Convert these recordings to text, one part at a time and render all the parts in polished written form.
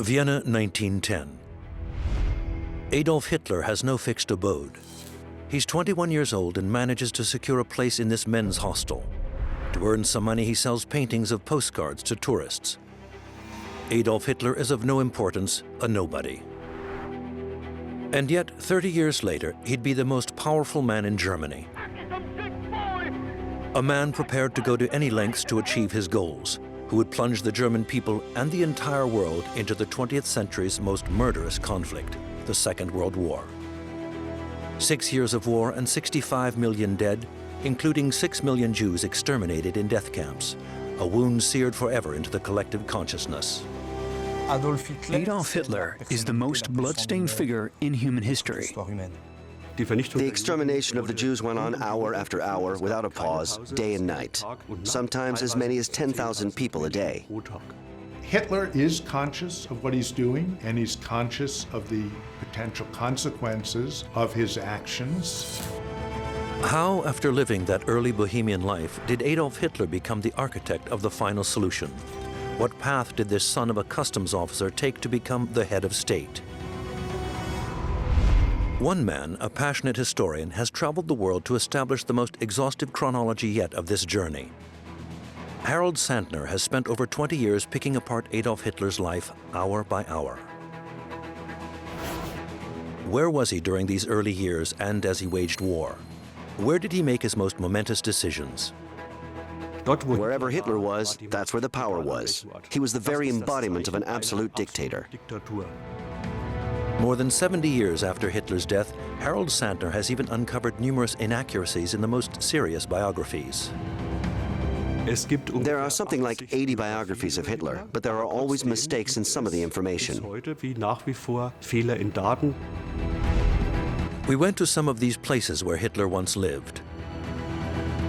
Vienna, 1910. Adolf Hitler has no fixed abode. He's 21 years old and manages to secure a place in this men's hostel. To earn some money, he sells paintings of postcards to tourists. Adolf Hitler is of no importance, a nobody. And yet, 30 years later, he'd be the most powerful man in Germany. A man prepared to go to any lengths to achieve his goals, who would plunge the German people and the entire world into the 20th century's most murderous conflict, the Second World War. 6 years of war and 65 million dead, including 6 million Jews exterminated in death camps, a wound seared forever into the collective consciousness. Adolf Hitler is the most bloodstained figure in human history. The extermination of the Jews went on hour after hour without a pause, day and night. Sometimes as many as 10,000 people a day. Hitler is conscious of what he's doing, and he's conscious of the potential consequences of his actions. How, after living that early bohemian life, did Adolf Hitler become the architect of the final solution? What path did this son of a customs officer take to become the head of state? One man, a passionate historian, has traveled the world to establish the most exhaustive chronology yet of this journey. Harald Sandner has spent over 20 years picking apart Adolf Hitler's life hour by hour. Where was he during these early years and as he waged war? Where did he make his most momentous decisions? Wherever Hitler was, that's where the power was. He was the very embodiment of an absolute dictator. More than 70 years after Hitler's death, Harald Sandner has even uncovered numerous inaccuracies in the most serious biographies. There are something like 80 biographies of Hitler, but there are always mistakes in some of the information. We went to some of these places where Hitler once lived.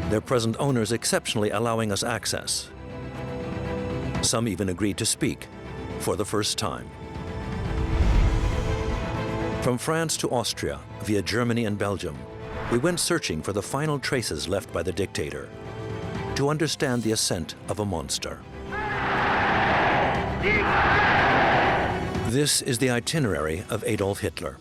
Their present owners exceptionally allowing us access. Some even agreed to speak for the first time. From France to Austria, via Germany and Belgium, we went searching for the final traces left by the dictator, to understand the ascent of a monster. This is the itinerary of Adolf Hitler.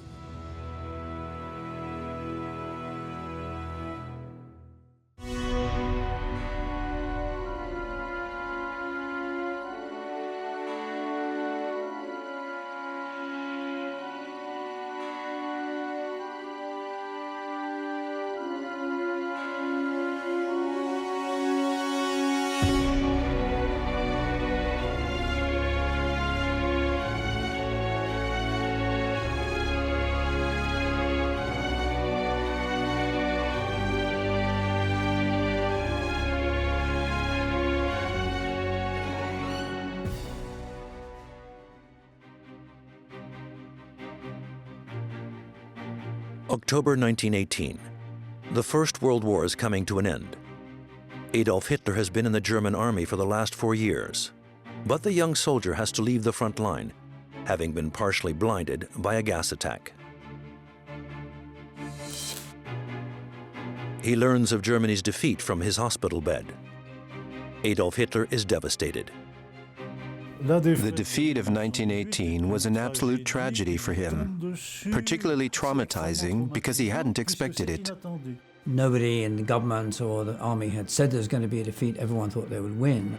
October 1918. The First World War is coming to an end. Adolf Hitler has been in the German army for the last 4 years, but the young soldier has to leave the front line, having been partially blinded by a gas attack. He learns of Germany's defeat from his hospital bed. Adolf Hitler is devastated. The defeat of 1918 was an absolute tragedy for him, particularly traumatizing because he hadn't expected it. Nobody in the government or the army had said there was going to be a defeat. Everyone thought they would win.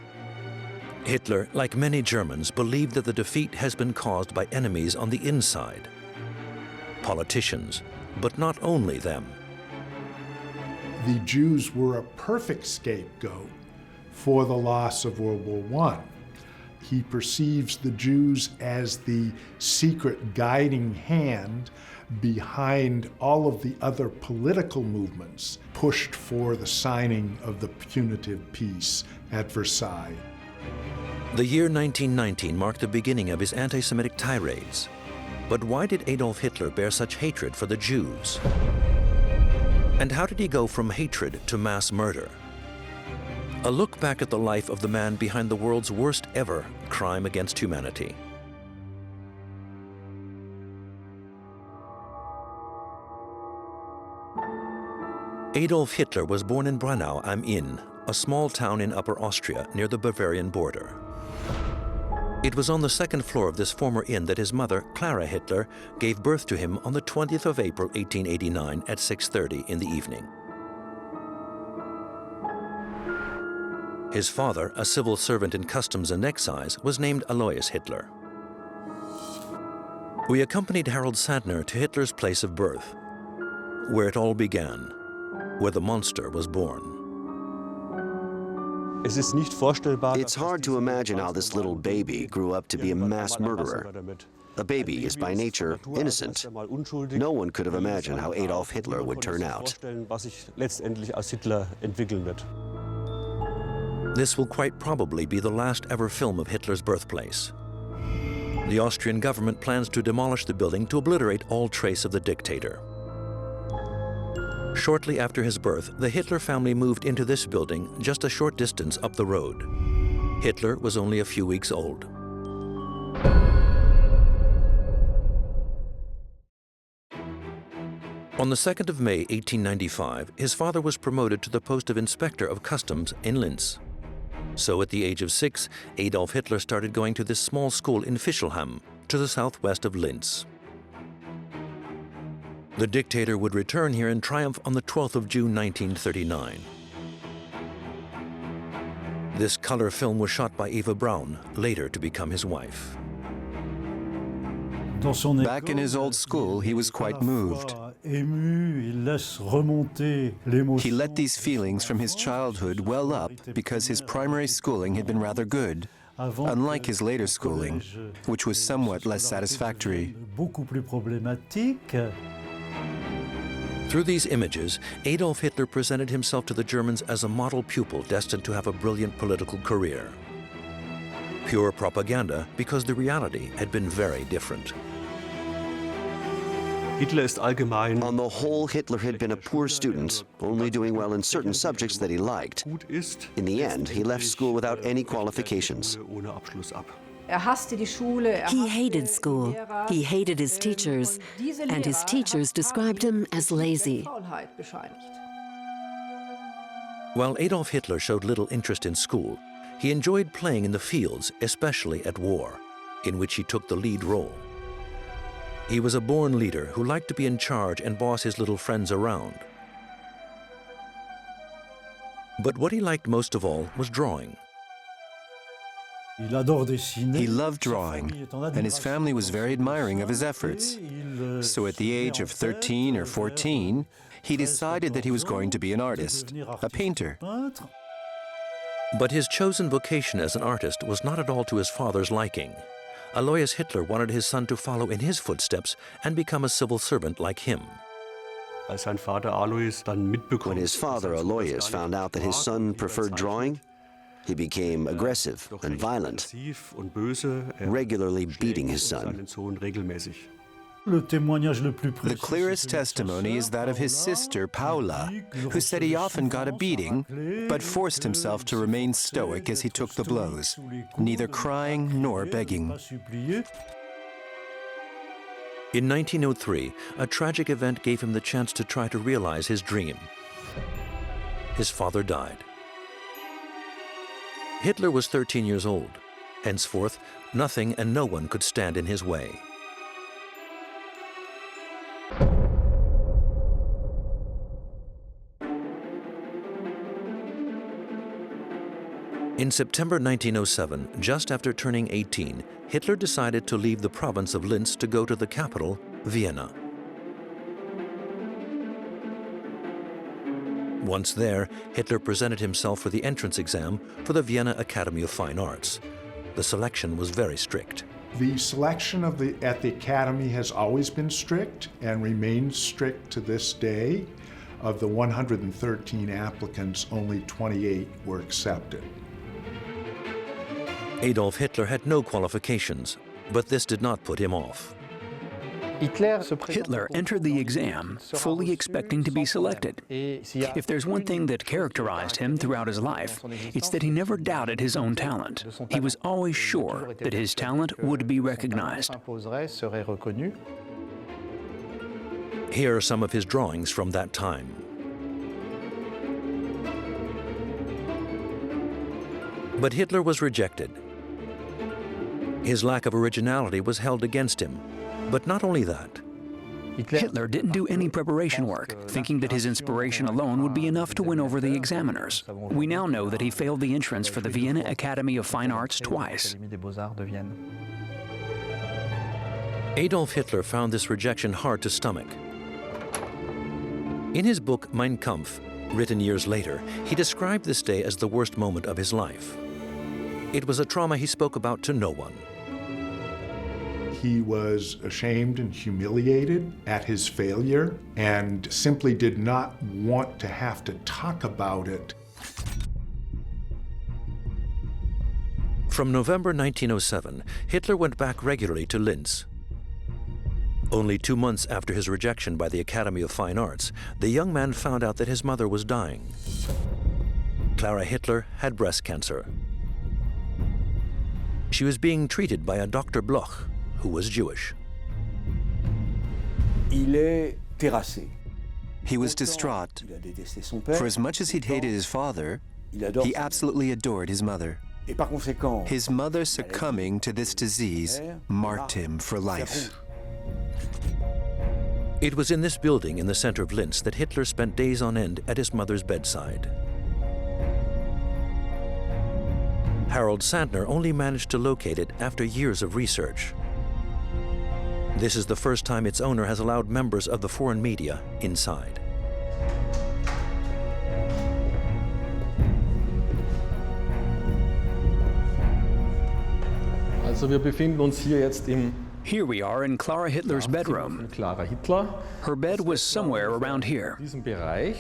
Hitler, like many Germans, believed that the defeat has been caused by enemies on the inside. Politicians, but not only them. The Jews were a perfect scapegoat for the loss of World War I. He perceives the Jews as the secret guiding hand behind all of the other political movements pushed for the signing of the punitive peace at Versailles. The year 1919 marked the beginning of his anti-Semitic tirades. But why did Adolf Hitler bear such hatred for the Jews? And how did he go from hatred to mass murder? A look back at the life of the man behind the world's worst ever crime against humanity. Adolf Hitler was born in Braunau am Inn, a small town in Upper Austria near the Bavarian border. It was on the second floor of this former inn that his mother, Clara Hitler, gave birth to him on the 20th of April, 1889 at 6:30 in the evening. His father, a civil servant in customs and excise, was named Alois Hitler. We accompanied Harald Sandner to Hitler's place of birth, where it all began, where the monster was born. It's hard to imagine how this little baby grew up to be a mass murderer. A baby is by nature innocent. No one could have imagined how Adolf Hitler would turn out. This will quite probably be the last ever film of Hitler's birthplace. The Austrian government plans to demolish the building to obliterate all trace of the dictator. Shortly after his birth, the Hitler family moved into this building just a short distance up the road. Hitler was only a few weeks old. On the 2nd of May, 1895, his father was promoted to the post of Inspector of Customs in Linz. So at the age of 6, Adolf Hitler started going to this small school in Fischelham, to the southwest of Linz. The dictator would return here in triumph on the 12th of June, 1939. This color film was shot by Eva Braun, later to become his wife. Back in his old school, he was quite moved. He let these feelings from his childhood well up because his primary schooling had been rather good, unlike his later schooling, which was somewhat less satisfactory. Through these images, Adolf Hitler presented himself to the Germans as a model pupil destined to have a brilliant political career. Pure propaganda, because the reality had been very different. On the whole, Hitler had been a poor student, only doing well in certain subjects that he liked. In the end, he left school without any qualifications. He hated school, he hated his teachers, and his teachers described him as lazy. While Adolf Hitler showed little interest in school, he enjoyed playing in the fields, especially at war, in which he took the lead role. He was a born leader who liked to be in charge and boss his little friends around. But what he liked most of all was drawing. He loved drawing, and his family was very admiring of his efforts. So at the age of 13 or 14, he decided that he was going to be an artist, a painter. But his chosen vocation as an artist was not at all to his father's liking. Alois Hitler wanted his son to follow in his footsteps and become a civil servant like him. When his father, Alois, found out that his son preferred drawing, he became aggressive and violent, regularly beating his son. The clearest testimony is that of his sister, Paula, who said he often got a beating, but forced himself to remain stoic as he took the blows, neither crying nor begging. In 1903, a tragic event gave him the chance to try to realize his dream. His father died. Hitler was 13 years old. Henceforth, nothing and no one could stand in his way. In September 1907, just after turning 18, Hitler decided to leave the province of Linz to go to the capital, Vienna. Once there, Hitler presented himself for the entrance exam for the Vienna Academy of Fine Arts. The selection was very strict. The selection at the Academy has always been strict and remains strict to this day. Of the 113 applicants, only 28 were accepted. Adolf Hitler had no qualifications, but this did not put him off. Hitler entered the exam fully expecting to be selected. If there's one thing that characterized him throughout his life, it's that he never doubted his own talent. He was always sure that his talent would be recognized. Here are some of his drawings from that time. But Hitler was rejected. His lack of originality was held against him. But not only that. Hitler didn't do any preparation work, thinking that his inspiration alone would be enough to win over the examiners. We now know that he failed the entrance for the Vienna Academy of Fine Arts twice. Adolf Hitler found this rejection hard to stomach. In his book Mein Kampf, written years later, he described this day as the worst moment of his life. It was a trauma he spoke about to no one. He was ashamed and humiliated at his failure and simply did not want to have to talk about it. From November 1907, Hitler went back regularly to Linz. Only 2 months after his rejection by the Academy of Fine Arts, the young man found out that his mother was dying. Clara Hitler had breast cancer. She was being treated by a Dr. Bloch, who was Jewish. He was distraught. For as much as he'd hated his father, he absolutely adored his mother. His mother succumbing to this disease marked him for life. It was in this building in the center of Linz that Hitler spent days on end at his mother's bedside. Harald Sandner only managed to locate it after years of research. This is the first time its owner has allowed members of the foreign media inside. Also wir befinden uns hier jetzt im Here we are in Clara Hitler's bedroom. Clara Hitler. Her bed was somewhere around here. Diesem Bereich.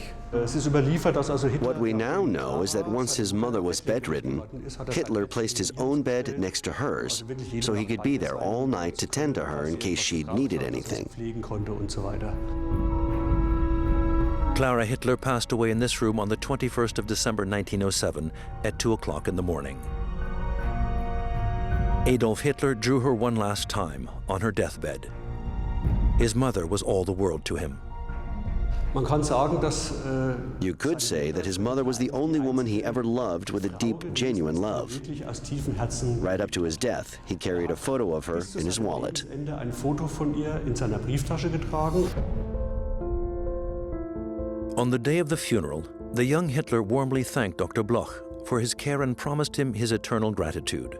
What we now know is that once his mother was bedridden, Hitler placed his own bed next to hers, so he could be there all night to tend to her in case she'd needed anything. Clara Hitler passed away in this room on the 21st of December 1907 at 2 o'clock in the morning. Adolf Hitler drew her one last time on her deathbed. His mother was all the world to him. You could say that his mother was the only woman he ever loved with a deep, genuine love. Right up to his death, he carried a photo of her in his wallet. On the day of the funeral, the young Hitler warmly thanked Dr. Bloch for his care and promised him his eternal gratitude.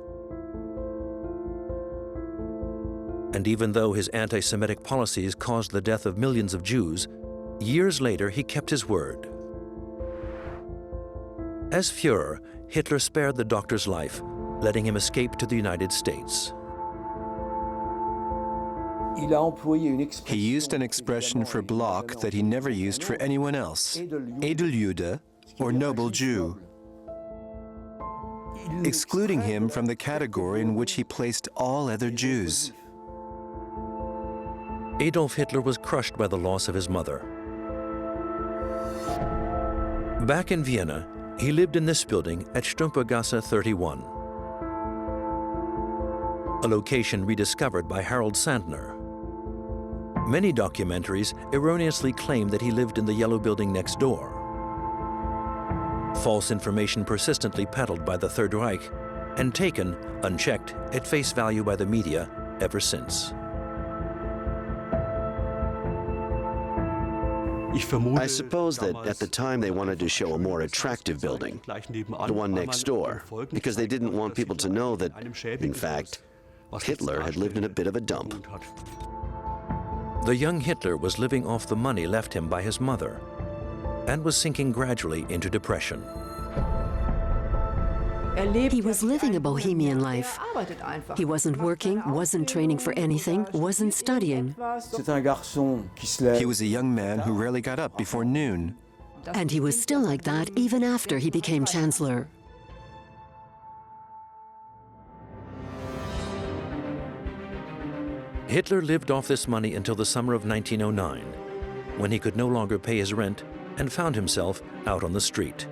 And even though his anti-Semitic policies caused the death of millions of Jews, years later he kept his word. As Führer, Hitler spared the doctor's life, letting him escape to the United States. He used an expression for Bloch that he never used for anyone else, Edeljude, or noble Jew, excluding him from the category in which he placed all other Jews. Adolf Hitler was crushed by the loss of his mother. Back in Vienna, he lived in this building at Stumpergasse 31, a location rediscovered by Harald Sandner. Many documentaries erroneously claim that he lived in the yellow building next door. False information persistently peddled by the Third Reich and taken, unchecked, at face value by the media ever since. I suppose that at the time they wanted to show a more attractive building, the one next door, because they didn't want people to know that, in fact, Hitler had lived in a bit of a dump. The young Hitler was living off the money left him by his mother and was sinking gradually into depression. He was living a bohemian life. He wasn't working, wasn't training for anything, wasn't studying. He was a young man who rarely got up before noon. And he was still like that even after he became chancellor. Hitler lived off this money until the summer of 1909, when he could no longer pay his rent and found himself out on the street.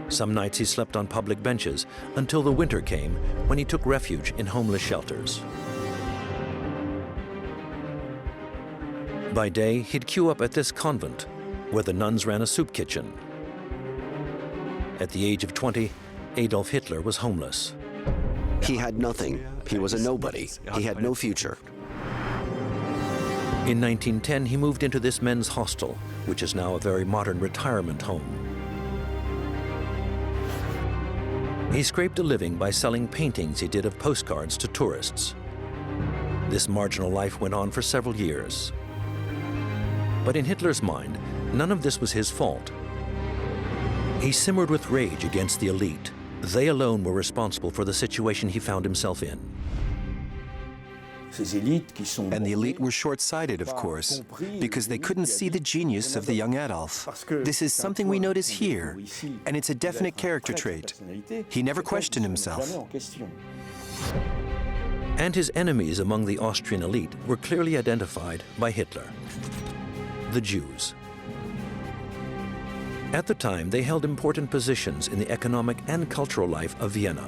Some nights he slept on public benches until the winter came, when he took refuge in homeless shelters. By day, he'd queue up at this convent, where the nuns ran a soup kitchen. At the age of 20, Adolf Hitler was homeless. He had nothing. He was a nobody. He had no future. In 1910, he moved into this men's hostel, which is now a very modern retirement home. He scraped a living by selling paintings he did of postcards to tourists. This marginal life went on for several years. But in Hitler's mind, none of this was his fault. He simmered with rage against the elite. They alone were responsible for the situation he found himself in. And the elite were short-sighted, of course, because they couldn't see the genius of the young Adolf. This is something we notice here, and it's a definite character trait. He never questioned himself. And his enemies among the Austrian elite were clearly identified by Hitler: the Jews. At the time, they held important positions in the economic and cultural life of Vienna.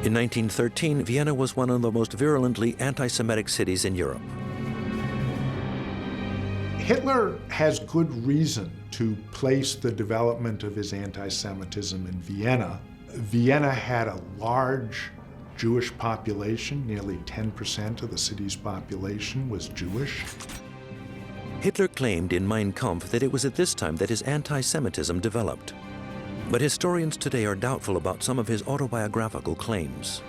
In 1913, Vienna was one of the most virulently anti-Semitic cities in Europe. Hitler has good reason to place the development of his anti-Semitism in Vienna. Vienna had a large Jewish population. Nearly 10% of the city's population was Jewish. Hitler claimed in Mein Kampf that it was at this time that his anti-Semitism developed. But historians today are doubtful about some of his autobiographical claims.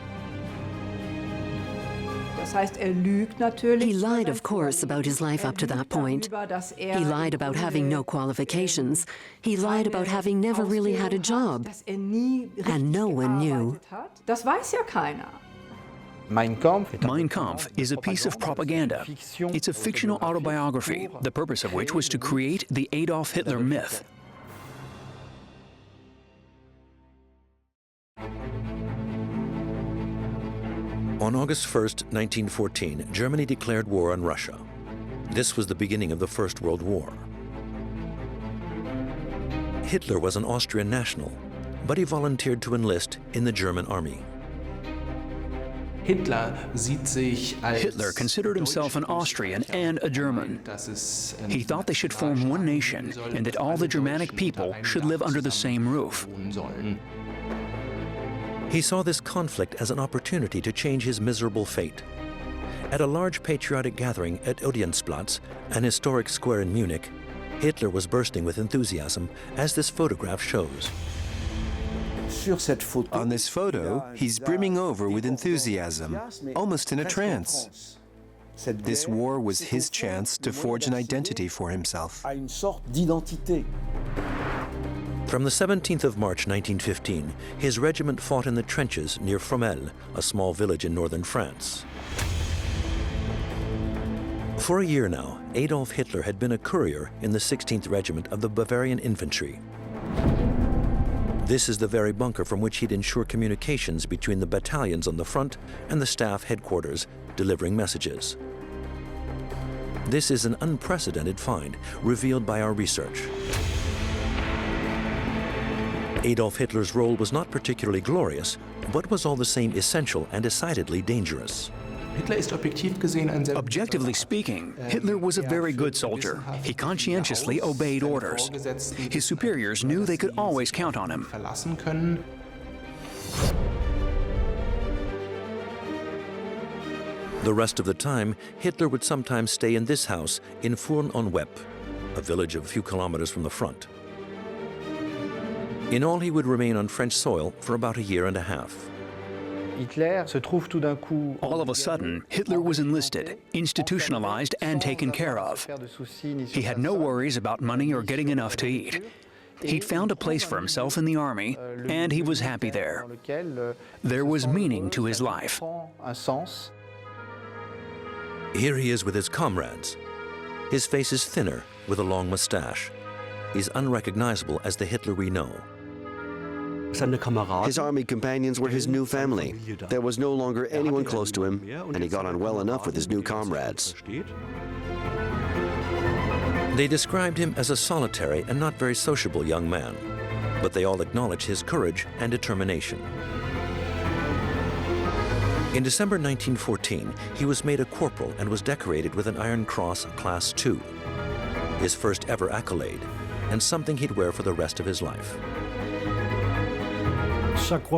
He lied, of course, about his life up to that point. He lied about having no qualifications. He lied about having never really had a job. And no one knew. Mein Kampf is a piece of propaganda. It's a fictional autobiography, the purpose of which was to create the Adolf Hitler myth. On August 1st, 1914, Germany declared war on Russia. This was the beginning of the First World War. Hitler was an Austrian national, but he volunteered to enlist in the German army. Hitler considered himself an Austrian and a German. He thought they should form one nation and that all the Germanic people should live under the same roof. He saw this conflict as an opportunity to change his miserable fate. At a large patriotic gathering at Odeonsplatz, an historic square in Munich, Hitler was bursting with enthusiasm, as this photograph shows. On this photo, he's brimming over with enthusiasm, almost in a trance. This war was his chance to forge an identity for himself. From the 17th of March 1915, his regiment fought in the trenches near Fromelles, a small village in northern France. For a year now, Adolf Hitler had been a courier in the 16th Regiment of the Bavarian Infantry. This is the very bunker from which he'd ensure communications between the battalions on the front and the staff headquarters, delivering messages. This is an unprecedented find, revealed by our research. Adolf Hitler's role was not particularly glorious, but was all the same essential and decidedly dangerous. Objectively speaking, Hitler was a very good soldier. He conscientiously obeyed orders. His superiors knew they could always count on him. The rest of the time, Hitler would sometimes stay in this house in Furnes-en-Wep, a village a few kilometers from the front. In all, he would remain on French soil for about a year and a half. All of a sudden, Hitler was enlisted, institutionalized, and taken care of. He had no worries about money or getting enough to eat. He'd found a place for himself in the army, and he was happy there. There was meaning to his life. Here he is with his comrades. His face is thinner, with a long mustache. He's unrecognizable as the Hitler we know. His army companions were his new family. There was no longer anyone close to him, and he got on well enough with his new comrades. They described him as a solitary and not very sociable young man, but they all acknowledged his courage and determination. In December 1914, he was made a corporal and was decorated with an Iron Cross Class II, his first ever accolade, and something he'd wear for the rest of his life.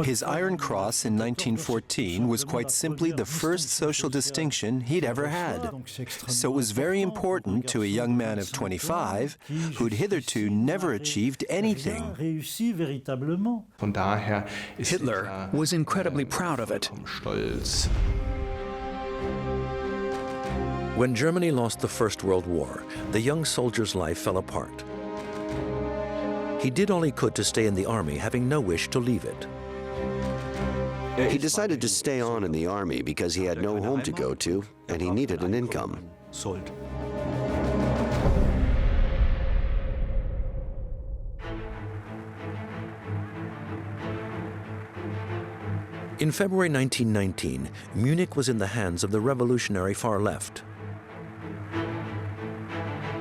His Iron Cross in 1914 was quite simply the first social distinction he'd ever had. So it was very important to a young man of 25 who'd hitherto never achieved anything. Hitler was incredibly proud of it. When Germany lost the First World War, the young soldier's life fell apart. He did all he could to stay in the army, having no wish to leave it. He decided to stay on in the army because he had no home to go to, and he needed an income. In February 1919, Munich was in the hands of the revolutionary far left.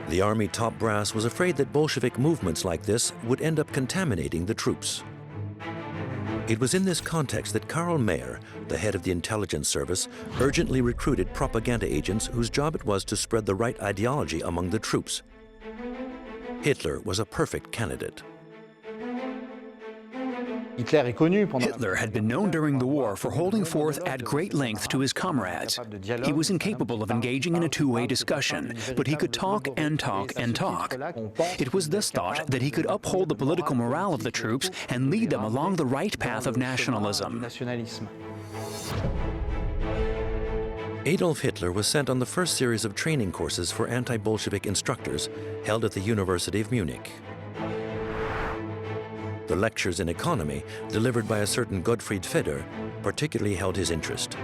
The army top brass was afraid that Bolshevik movements like this would end up contaminating the troops. It was in this context that Karl Mayer, the head of the intelligence service, urgently recruited propaganda agents whose job it was to spread the right ideology among the troops. Hitler was a perfect candidate. Hitler had been known during the war for holding forth at great length to his comrades. He was incapable of engaging in a two-way discussion, but he could talk and talk and talk. It was thus thought that he could uphold the political morale of the troops and lead them along the right path of nationalism. Adolf Hitler was sent on the first series of training courses for anti-Bolshevik instructors held at the University of Munich. The lectures in economy, delivered by a certain Gottfried Feder, particularly held his interest.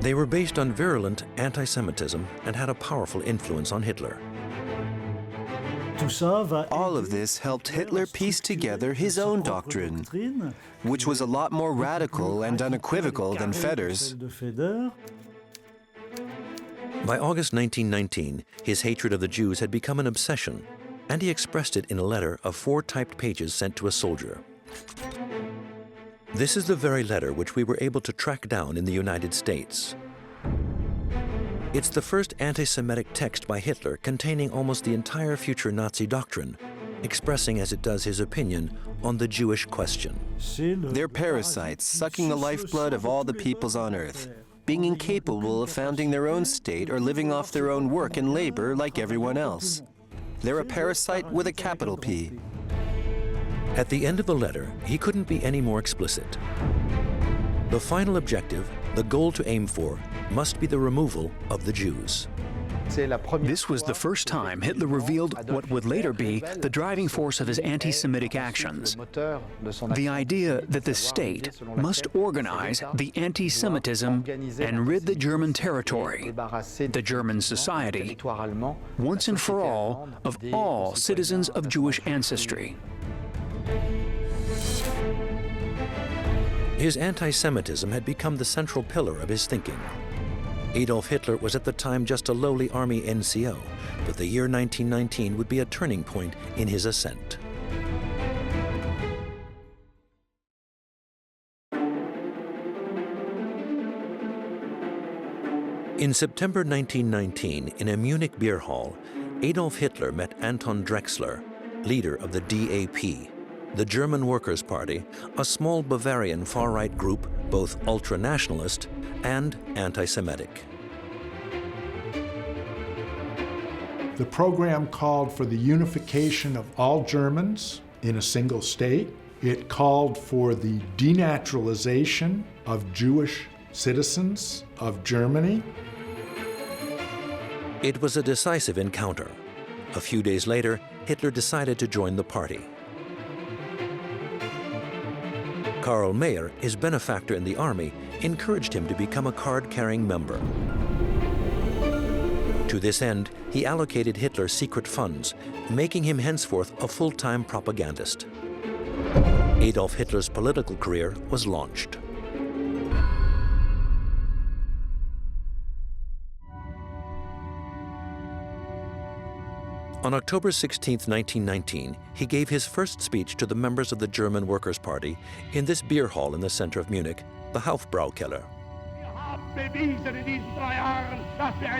They were based on virulent anti-Semitism and had a powerful influence on Hitler. All of this helped Hitler piece together his own doctrine, which was a lot more radical and unequivocal than Feder's. By August 1919, his hatred of the Jews had become an obsession, and he expressed it in a letter of 4 typed pages sent to a soldier. This is the very letter which we were able to track down in the United States. It's the first anti-Semitic text by Hitler containing almost the entire future Nazi doctrine, expressing as it does his opinion on the Jewish question. They're parasites, sucking the lifeblood of all the peoples on earth, being incapable of founding their own state or living off their own work and labor like everyone else. They're a parasite with a capital P. At the end of the letter, he couldn't be any more explicit. The final objective, the goal to aim for, must be the removal of the Jews. This was the first time Hitler revealed what would later be the driving force of his anti-Semitic actions. The idea that the state must organize the anti-Semitism and rid the German territory, the German society, once and for all, of all citizens of Jewish ancestry. His anti-Semitism had become the central pillar of his thinking. Adolf Hitler was at the time just a lowly army NCO, but the year 1919 would be a turning point in his ascent. In September 1919, in a Munich beer hall, Adolf Hitler met Anton Drexler, leader of the DAP, the German Workers' Party, a small Bavarian far-right group, both ultra-nationalist and anti-Semitic. The program called for the unification of all Germans in a single state. It called for the denaturalization of Jewish citizens of Germany. It was a decisive encounter. A few days later, Hitler decided to join the party. Karl Mayer, his benefactor in the army, encouraged him to become a card-carrying member. To this end, he allocated Hitler secret funds, making him henceforth a full-time propagandist. Adolf Hitler's political career was launched. On October 16, 1919, he gave his first speech to the members of the German Workers' Party in this beer hall in the center of Munich, the Hofbraukeller.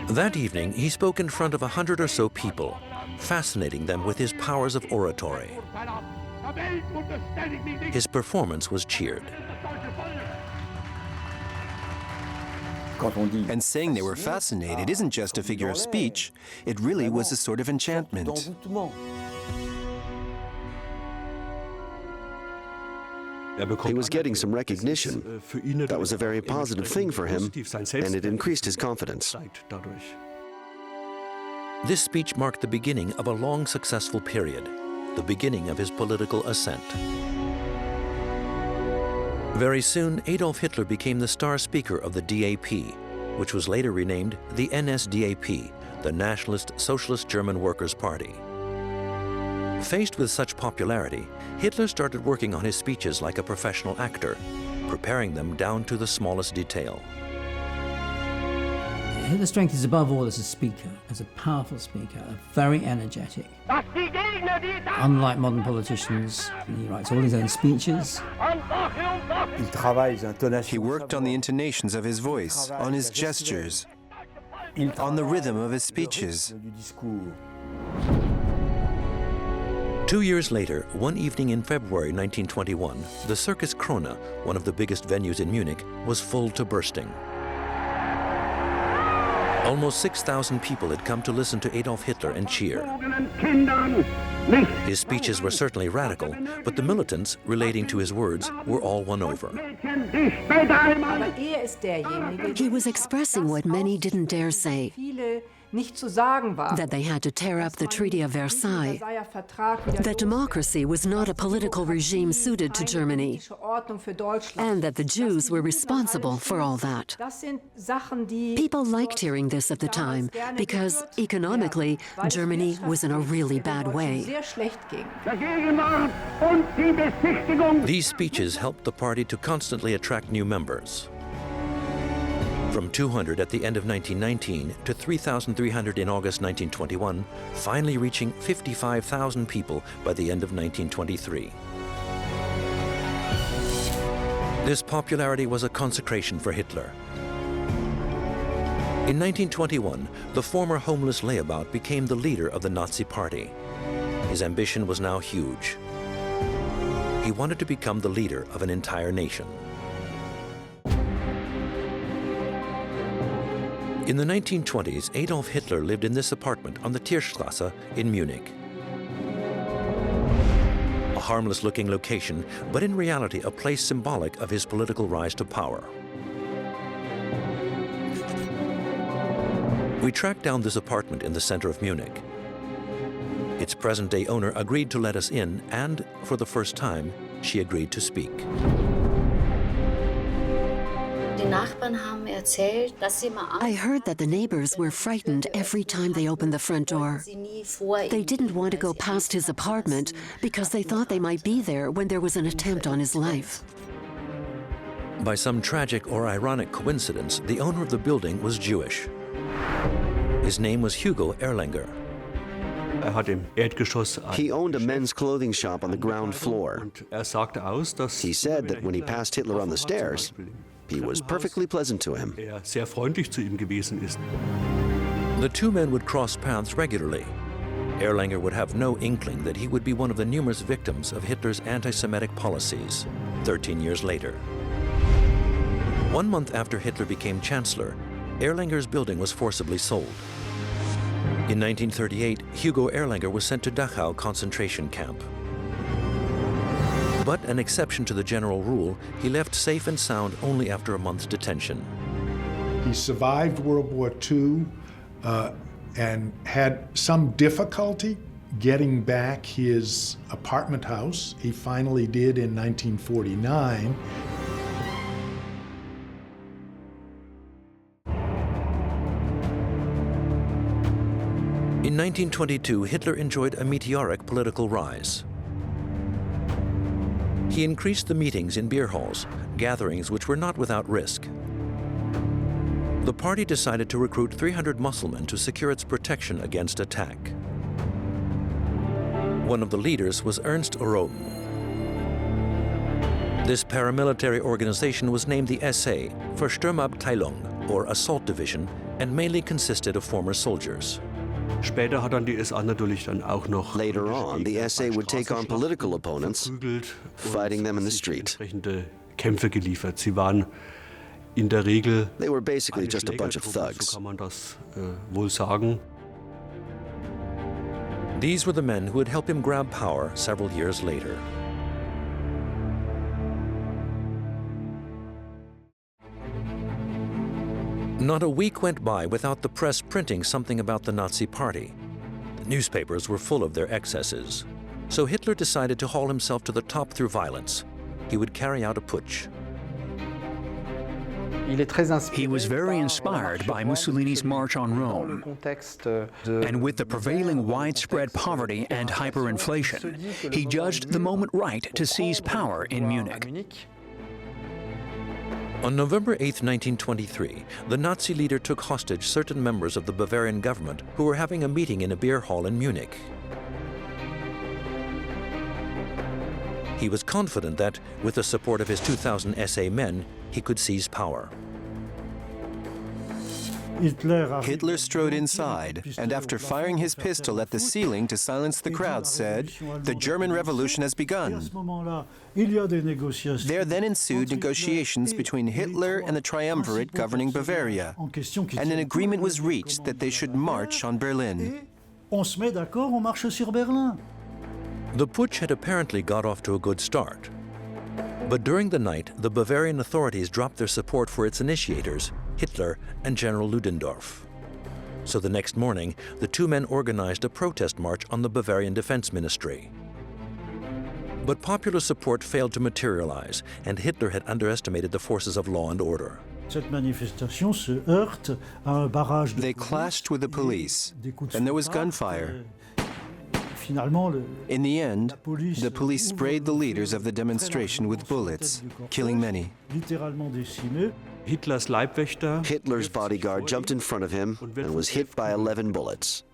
That evening, he spoke in front of 100 or so people, fascinating them with his powers of oratory. His performance was cheered. And saying they were fascinated isn't just a figure of speech, it really was a sort of enchantment. He was getting some recognition. That was a very positive thing for him, and it increased his confidence. This speech marked the beginning of a long, successful period, the beginning of his political ascent. Very soon, Adolf Hitler became the star speaker of the DAP, which was later renamed the NSDAP, the Nationalist Socialist German Workers' Party. Faced with such popularity, Hitler started working on his speeches like a professional actor, preparing them down to the smallest detail. Hitler's strength is above all as a speaker, as a powerful speaker, very energetic. Unlike modern politicians, he writes all his own speeches. He worked on the intonations of his voice, on his gestures, on the rhythm of his speeches. 2 years later, one evening in February 1921, the Circus Krone, one of the biggest venues in Munich, was full to bursting. Almost 6,000 people had come to listen to Adolf Hitler and cheer. His speeches were certainly radical, but the militants, relating to his words, were all won over. He was expressing what many didn't dare say, that they had to tear up the Treaty of Versailles, that democracy was not a political regime suited to Germany, and that the Jews were responsible for all that. People liked hearing this at the time because, economically, Germany was in a really bad way. These speeches helped the party to constantly attract new members. From 200 at the end of 1919 to 3,300 in August 1921, finally reaching 55,000 people by the end of 1923. This popularity was a consecration for Hitler. In 1921, the former homeless layabout became the leader of the Nazi Party. His ambition was now huge. He wanted to become the leader of an entire nation. In the 1920s, Adolf Hitler lived in this apartment on the Tierstrasse in Munich. A harmless-looking location, but in reality a place symbolic of his political rise to power. We tracked down this apartment in the center of Munich. Its present-day owner agreed to let us in, and for the first time, she agreed to speak. I heard that the neighbors were frightened every time they opened the front door. They didn't want to go past his apartment because they thought they might be there when there was an attempt on his life. By some tragic or ironic coincidence, the owner of the building was Jewish. His name was Hugo Erlanger. He owned a men's clothing shop on the ground floor. He said that when he passed Hitler on the stairs, he was perfectly pleasant to him. The two men would cross paths regularly. Erlanger would have no inkling that he would be one of the numerous victims of Hitler's anti-Semitic policies 13 years later. 1 month after Hitler became chancellor, Erlanger's building was forcibly sold. In 1938, Hugo Erlanger was sent to Dachau concentration camp. But an exception to the general rule, he left safe and sound only after a month's detention. He survived World War II and had some difficulty getting back his apartment house. He finally did in 1949. In 1922, Hitler enjoyed a meteoric political rise. He increased the meetings in beer halls, gatherings which were not without risk. The party decided to recruit 300 Musselmen to secure its protection against attack. One of the leaders was Ernst Röhm. This paramilitary organization was named the SA for Sturmabteilung, or Assault Division, and mainly consisted of former soldiers. Später hat dann die SA natürlich dann auch noch Later on, the SA would take on political opponents, fighting them in the street. entsprechende Kämpfe geliefert. Sie waren in der Regel They were basically eine just a bunch of Schlägertruppe, thugs. so kann man das wohl sagen. These were the men who would help him grab power several years later. Not a week went by without the press printing something about the Nazi Party. The newspapers were full of their excesses. So Hitler decided to haul himself to the top through violence. He would carry out a putsch. He was very inspired by Mussolini's March on Rome. And with the prevailing widespread poverty and hyperinflation, he judged the moment right to seize power in Munich. On November 8, 1923, the Nazi leader took hostage certain members of the Bavarian government who were having a meeting in a beer hall in Munich. He was confident that, with the support of his 2,000 SA men, he could seize power. Hitler strode inside, and after firing his pistol at the ceiling to silence the crowd, said, "The German Revolution has begun." There then ensued negotiations between Hitler and the triumvirate governing Bavaria, and an agreement was reached that they should march on Berlin. The putsch had apparently got off to a good start. But during the night, the Bavarian authorities dropped their support for its initiators, Hitler and General Ludendorff. So the next morning, the two men organized a protest march on the Bavarian Defense Ministry. But popular support failed to materialize, and Hitler had underestimated the forces of law and order. They clashed with the police, and there was gunfire. In the end, the police sprayed the leaders of the demonstration with bullets, killing many. Hitlers Leibwächter, Hitler's bodyguard jumped in front of him and was hit by 11 bullets.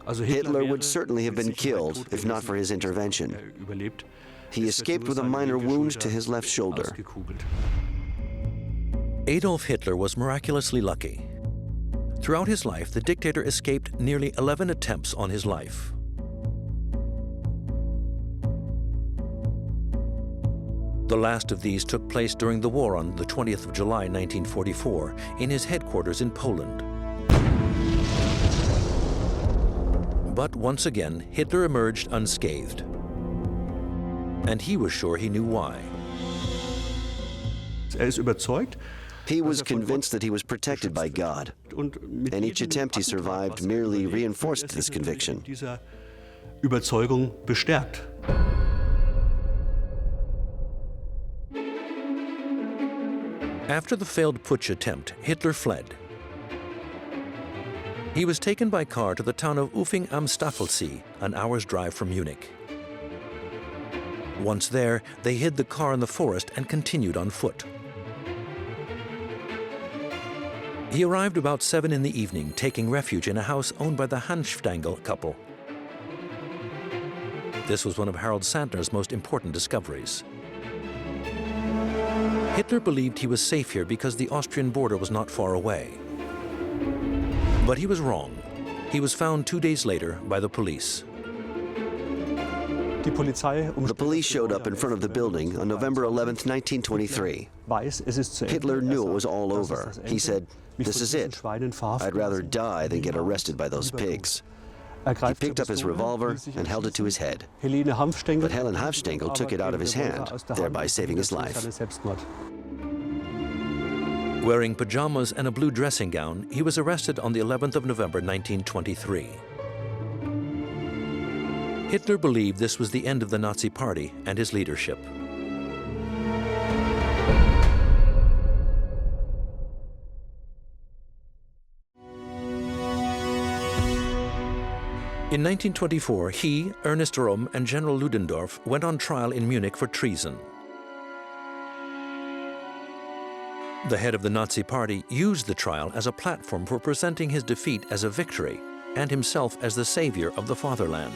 also Hitler would wäre certainly have been mit Sicherheit killed tot if not gewesen, for his hätte intervention. er überlebt. He escaped with a minor wound to his left shoulder. Ausgekugelt. Adolf Hitler was miraculously lucky. Throughout his life, the dictator escaped nearly 11 attempts on his life. The last of these took place during the war on the 20th of July, 1944, in his headquarters in Poland. But once again, Hitler emerged unscathed. And he was sure he knew why. Ist überzeugt, He was convinced that he was protected by God, und mit and each jedem attempt he survived Attentat, was merely überlebt, reinforced wird er this sich conviction. in dieser Überzeugung bestärkt. After the failed putsch attempt, Hitler fled. He was taken by car to the town of Ufing am Staffelsee, an hour's drive from Munich. Once there, they hid the car in the forest and continued on foot. He arrived about 7 in the evening, taking refuge in a house owned by the Hanfstaengl couple. This was one of Harald Sandner's most important discoveries. Hitler believed he was safe here because the Austrian border was not far away. But he was wrong. He was found 2 days later by the police. The police showed up in front of the building on November 11, 1923. Hitler knew it was all over. He said, "This is it. I'd rather die than get arrested by those pigs." He picked up his revolver and held it to his head. But Helen Hanfstaengl took it out of his hand, thereby saving his life. Wearing pajamas and a blue dressing gown, he was arrested on the 11th of November 1923. Hitler believed this was the end of the Nazi Party and his leadership. In 1924, he, Ernest Röhm, and General Ludendorff went on trial in Munich for treason. The head of the Nazi Party used the trial as a platform for presenting his defeat as a victory and himself as the savior of the fatherland.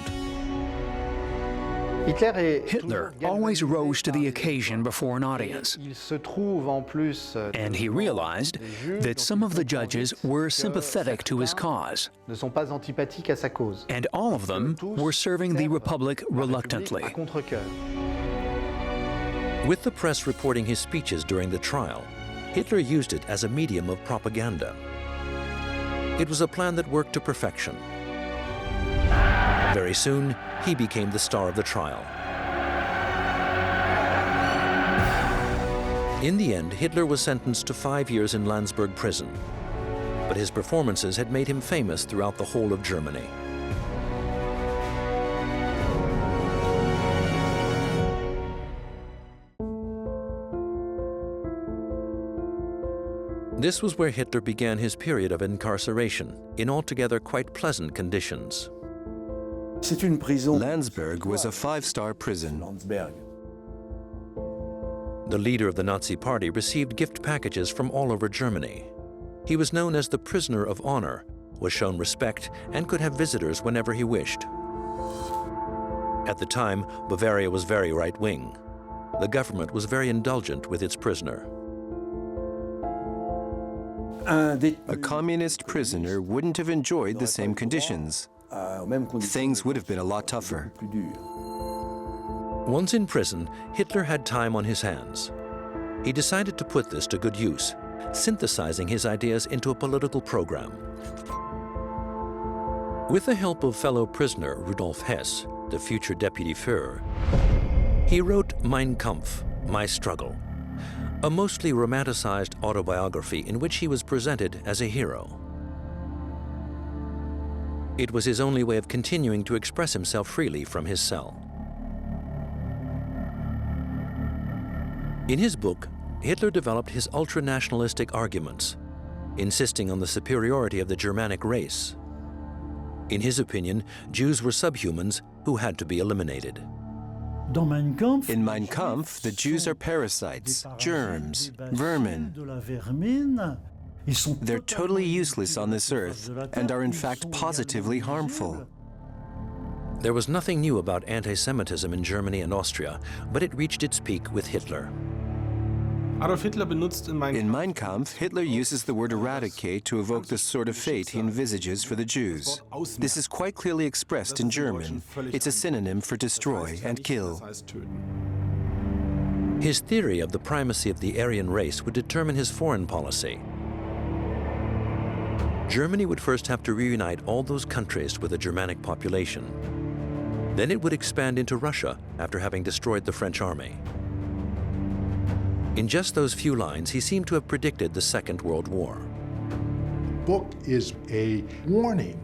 Hitler always rose to the occasion before an audience, and he realized that some of the judges were sympathetic to his cause, and all of them were serving the Republic reluctantly. With the press reporting his speeches during the trial, Hitler used it as a medium of propaganda. It was a plan that worked to perfection. Very soon, he became the star of the trial. In the end, Hitler was sentenced to 5 years in Landsberg prison, but his performances had made him famous throughout the whole of Germany. This was where Hitler began his period of incarceration, in altogether quite pleasant conditions. Landsberg was a 5-star prison. The leader of the Nazi Party received gift packages from all over Germany. He was known as the prisoner of honor, was shown respect, and could have visitors whenever he wished. At the time, Bavaria was very right-wing. The government was very indulgent with its prisoner. A communist prisoner wouldn't have enjoyed the same conditions. Things would have been a lot tougher. Once in prison, Hitler had time on his hands. He decided to put this to good use, synthesizing his ideas into a political program. With the help of fellow prisoner Rudolf Hess, the future deputy Führer, he wrote Mein Kampf, My Struggle, a mostly romanticized autobiography in which he was presented as a hero. It was his only way of continuing to express himself freely from his cell. In his book, Hitler developed his ultra-nationalistic arguments, insisting on the superiority of the Germanic race. In his opinion, Jews were subhumans who had to be eliminated. In Mein Kampf, the Jews are parasites, germs, vermin. They're totally useless on this earth and are in fact positively harmful. There was nothing new about anti-Semitism in Germany and Austria, but it reached its peak with Hitler. In Mein Kampf, Hitler uses the word eradicate to evoke the sort of fate he envisages for the Jews. This is quite clearly expressed in German. It's a synonym for destroy and kill. His theory of the primacy of the Aryan race would determine his foreign policy. Germany would first have to reunite all those countries with a Germanic population. Then it would expand into Russia after having destroyed the French army. In just those few lines, he seemed to have predicted the Second World War. The book is a warning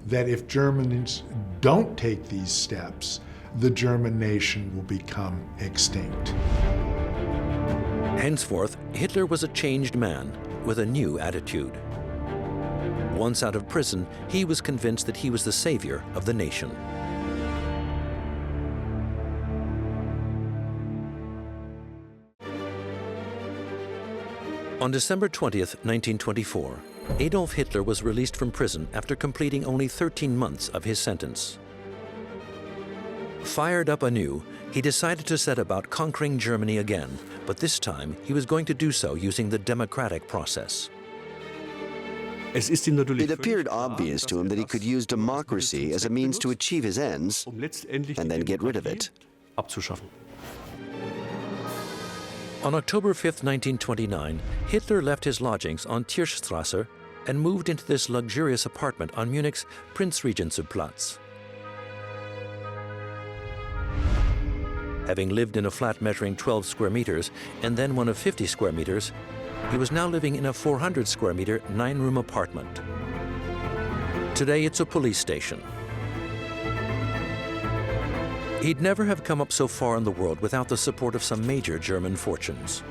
that if Germans don't take these steps, the German nation will become extinct. Henceforth, Hitler was a changed man with a new attitude. Once out of prison, he was convinced that he was the savior of the nation. On December 20th, 1924, Adolf Hitler was released from prison after completing only 13 months of his sentence. Fired up anew, he decided to set about conquering Germany again, but this time he was going to do so using the democratic process. It appeared obvious to him that he could use democracy as a means to achieve his ends and then get rid of it. On October 5, 1929, Hitler left his lodgings on Tierstrasse and moved into this luxurious apartment on Munich's Prinzregentenplatz. Having lived in a flat measuring 12 square meters and then one of 50 square meters, he was now living in a 400 square meter, 9-room apartment. Today it's a police station. He'd never have come up so far in the world without the support of some major German fortunes.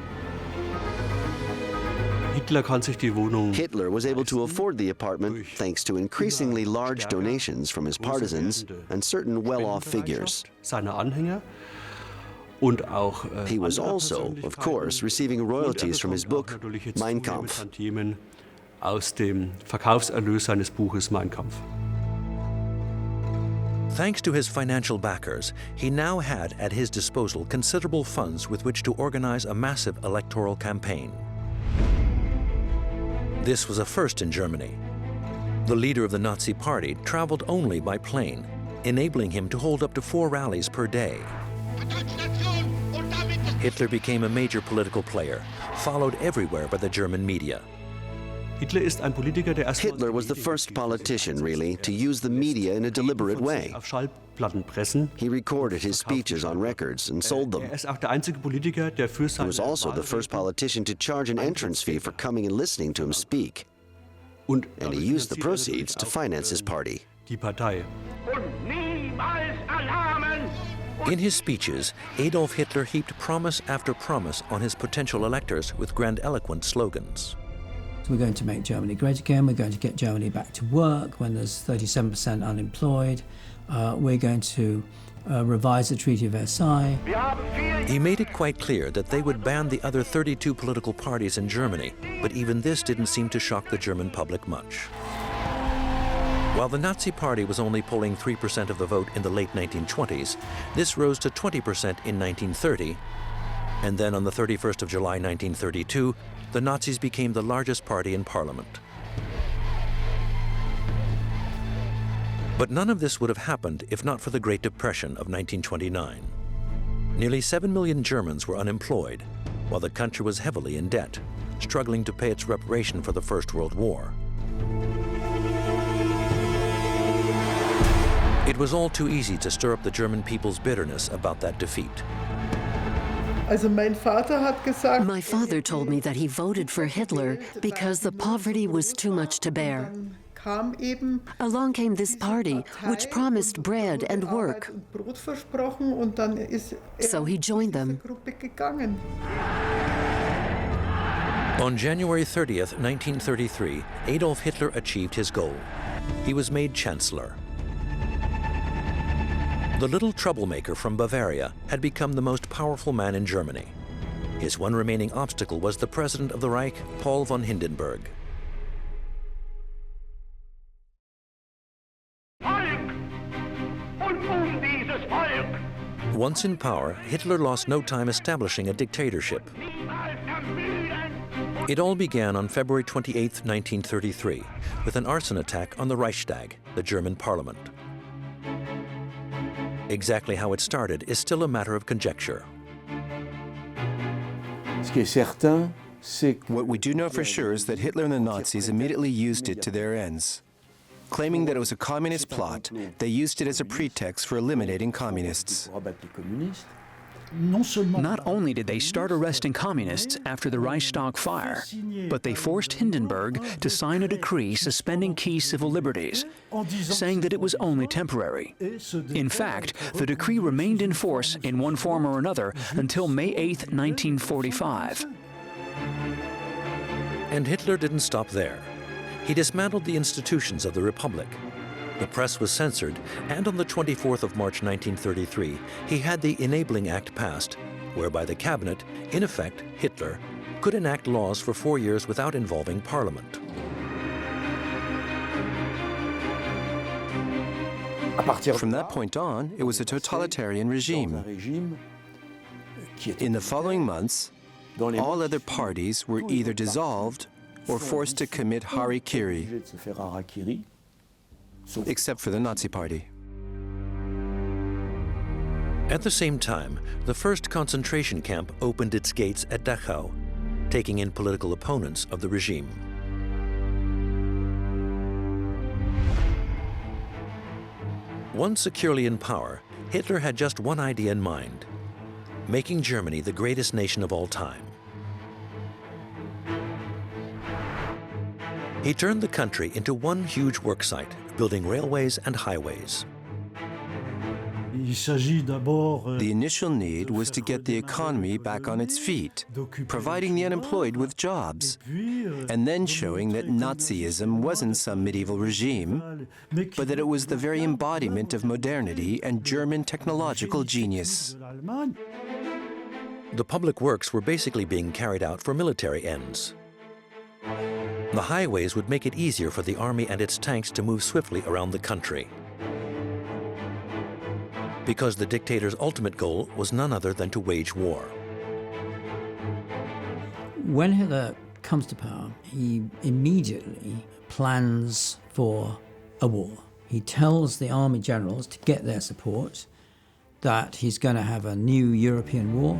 Hitler was able to afford the apartment thanks to increasingly large donations from his partisans and certain well-off figures. He was also, of course, receiving royalties from his book, Mein Kampf. Thanks to his financial backers, he now had at his disposal considerable funds with which to organize a massive electoral campaign. This was a first in Germany. The leader of the Nazi Party traveled only by plane, enabling him to hold up to 4 rallies per day. Hitler became a major political player, followed everywhere by the German media. Hitler was the first politician, really, to use the media in a deliberate way. He recorded his speeches on records and sold them. He was also the first politician to charge an entrance fee for coming and listening to him speak. And he used the proceeds to finance his party. In his speeches, Adolf Hitler heaped promise after promise on his potential electors with grandiloquent slogans. We're going to make Germany great again. We're going to get Germany back to work when there's 37% unemployed. We're going to revise the Treaty of Versailles. He made it quite clear that they would ban the other 32 political parties in Germany, but even this didn't seem to shock the German public much. While the Nazi Party was only polling 3% of the vote in the late 1920s, this rose to 20% in 1930, and then on the 31st of July 1932, the Nazis became the largest party in parliament. But none of this would have happened if not for the Great Depression of 1929. Nearly 7 million Germans were unemployed, while the country was heavily in debt, struggling to pay its reparation for the First World War. It was all too easy to stir up the German people's bitterness about that defeat. My father told me that he voted for Hitler because the poverty was too much to bear. Along came this party, which promised bread and work. So he joined them. On January 30th, 1933, Adolf Hitler achieved his goal. He was made Chancellor. The little troublemaker from Bavaria had become the most powerful man in Germany. His one remaining obstacle was the President of the Reich, Paul von Hindenburg. Once in power, Hitler lost no time establishing a dictatorship. It all began on February 28, 1933, with an arson attack on the Reichstag, the German parliament. Exactly how it started is still a matter of conjecture. What we do know for sure is that Hitler and the Nazis immediately used it to their ends. Claiming that it was a communist plot, they used it as a pretext for eliminating communists. Not only did they start arresting communists after the Reichstag fire, but they forced Hindenburg to sign a decree suspending key civil liberties, saying that it was only temporary. In fact, the decree remained in force in one form or another until May 8, 1945. And Hitler didn't stop there. He dismantled the institutions of the Republic. The press was censored, and on the 24th of March 1933, he had the Enabling Act passed, whereby the cabinet, in effect Hitler, could enact laws for 4 years without involving Parliament. From that point on, it was a totalitarian regime. In the following months, all other parties were either dissolved or forced to commit harikiri, except for the Nazi Party. At the same time, the first concentration camp opened its gates at Dachau, taking in political opponents of the regime. Once securely in power, Hitler had just one idea in mind: making Germany the greatest nation of all time. He turned the country into one huge worksite, building railways and highways. The initial need was to get the economy back on its feet, providing the unemployed with jobs, and then showing that Nazism wasn't some medieval regime, but that it was the very embodiment of modernity and German technological genius. The public works were basically being carried out for military ends. The highways would make it easier for the army and its tanks to move swiftly around the country. because the dictator's ultimate goal was none other than to wage war. When Hitler comes to power, he immediately plans for a war. He tells the army generals to get their support, that he's going to have a new European war.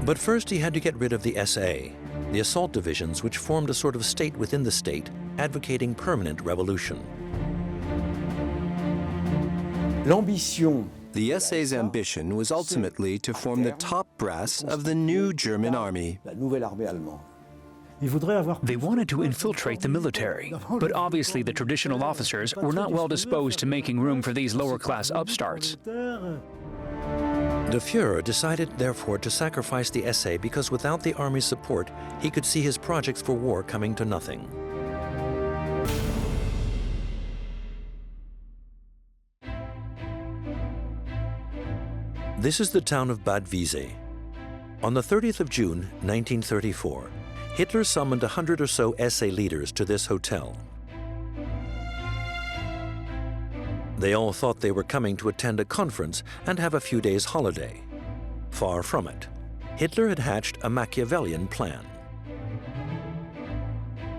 But first he had to get rid of the SA, the assault divisions which formed a sort of state within the state, advocating permanent revolution. The SA's ambition was ultimately to form the top brass of the new German army. They wanted to infiltrate the military, but obviously the traditional officers were not well disposed to making room for these lower-class upstarts. The Führer decided, therefore, to sacrifice the SA because without the army's support, he could see his projects for war coming to nothing. This is the town of Bad Wiese. On the 30th of June, 1934, Hitler summoned 100 or so SA leaders to this hotel. They all thought they were coming to attend a conference and have a few days' holiday. Far from it. Hitler had hatched a Machiavellian plan.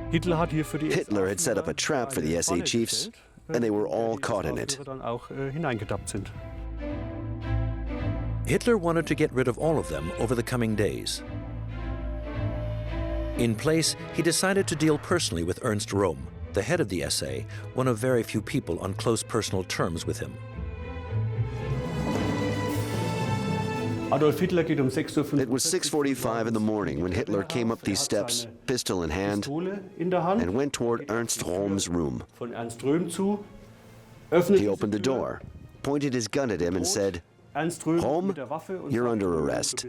Hitler had set up a trap for the SA chiefs, and they were all caught in it. Hitler wanted to get rid of all of them over the coming days. In place, he decided to deal personally with Ernst Röhm, the head of the SA, one of very few people on close personal terms with him. It was 6:45 in the morning when Hitler came up these steps, pistol in hand, and went toward Ernst Röhm's room. He opened the door, pointed his gun at him and said, "Röhm, you're under arrest."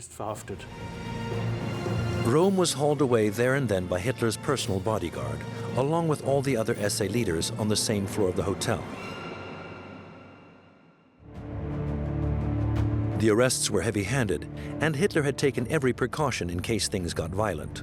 Röhm was hauled away there and then by Hitler's personal bodyguard, along with all the other SA leaders on the same floor of the hotel. The arrests were heavy-handed, and Hitler had taken every precaution in case things got violent.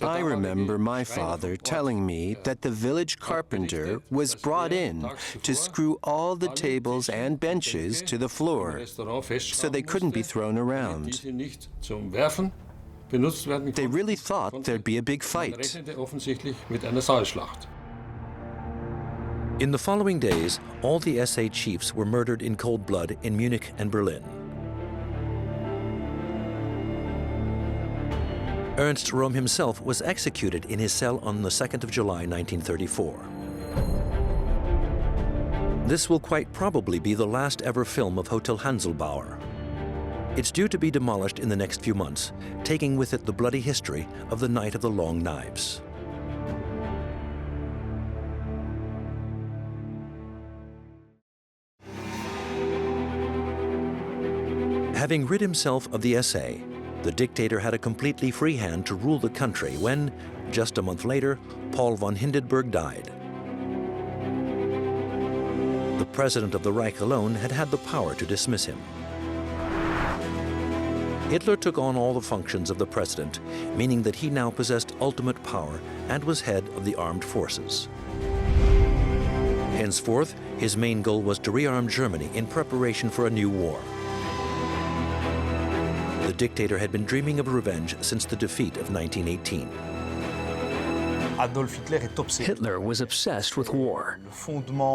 I remember my father telling me that the village carpenter was brought in to screw all the tables and benches to the floor so they couldn't be thrown around. They really thought there'd be a big fight. In the following days, all the SA chiefs were murdered in cold blood in Munich and Berlin. Ernst Röhm himself was executed in his cell on the 2nd of July, 1934. This will quite probably be the last ever film of Hotel Hanselbauer. It's due to be demolished in the next few months, taking with it the bloody history of the Night of the Long Knives. Having rid himself of the SA, the dictator had a completely free hand to rule the country when, just a month later, Paul von Hindenburg died. The president of the Reich alone had had the power to dismiss him. Hitler took on all the functions of the president, meaning that he now possessed ultimate power and was head of the armed forces. Henceforth, his main goal was to rearm Germany in preparation for a new war. The dictator had been dreaming of revenge since the defeat of 1918. Hitler was obsessed with war.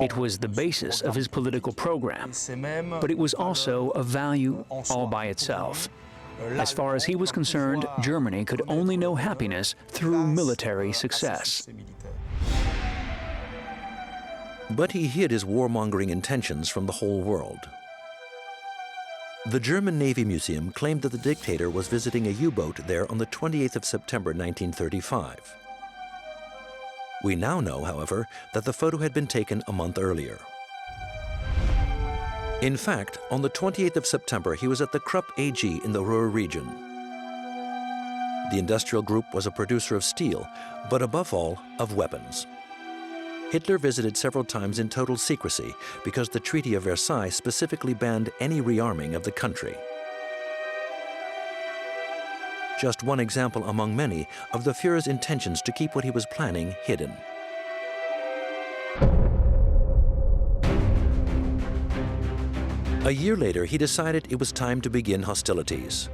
It was the basis of his political program, but it was also a value all by itself. As far as he was concerned, Germany could only know happiness through military success. But he hid his warmongering intentions from the whole world. The German Navy Museum claimed that the dictator was visiting a U-boat there on the 28th of September 1935. We now know, however, that the photo had been taken a month earlier. In fact, on the 28th of September, he was at the Krupp AG in the Ruhr region. The industrial group was a producer of steel, but above all, of weapons. Hitler visited several times in total secrecy because the Treaty of Versailles specifically banned any rearming of the country. Just one example among many of the Führer's intentions to keep what he was planning hidden. A year later, he decided it was time to begin hostilities.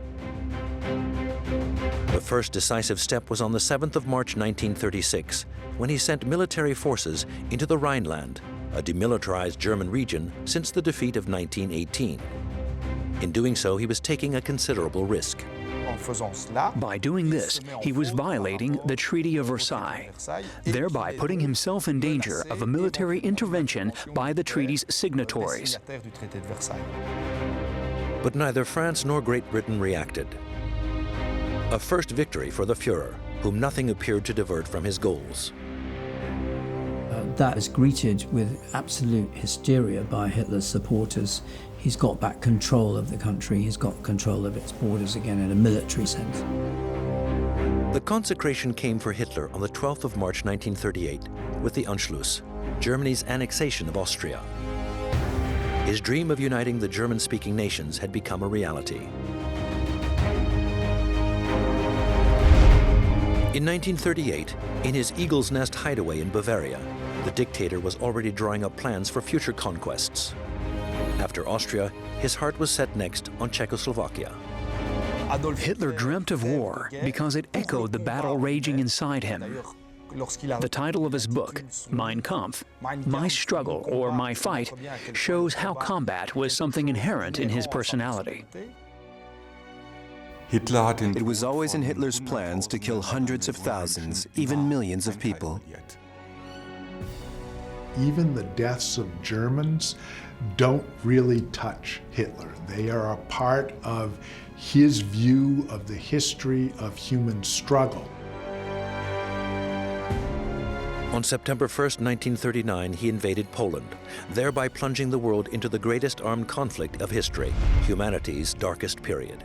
The first decisive step was on the 7th of March 1936, when he sent military forces into the Rhineland, a demilitarized German region since the defeat of 1918. In doing so, he was taking a considerable risk. By doing this, he was violating the Treaty of Versailles, thereby putting himself in danger of a military intervention by the treaty's signatories. But neither France nor Great Britain reacted. A first victory for the Führer, whom nothing appeared to divert from his goals. That is greeted with absolute hysteria by Hitler's supporters. He's got back control of the country, he's got control of its borders again in a military sense. The consecration came for Hitler on the 12th of March 1938 with the Anschluss, Germany's annexation of Austria. His dream of uniting the German-speaking nations had become a reality. In 1938, in his Eagle's Nest hideaway in Bavaria, the dictator was already drawing up plans for future conquests. After Austria, his heart was set next on Czechoslovakia. Hitler dreamt of war because it echoed the battle raging inside him. The title of his book, Mein Kampf, My Struggle or My Fight, shows how combat was something inherent in his personality. It was always in Hitler's plans to kill hundreds of thousands, even millions of people. Even the deaths of Germans don't really touch Hitler. They are a part of his view of the history of human struggle. On September 1st, 1939, he invaded Poland, thereby plunging the world into the greatest armed conflict of history, humanity's darkest period.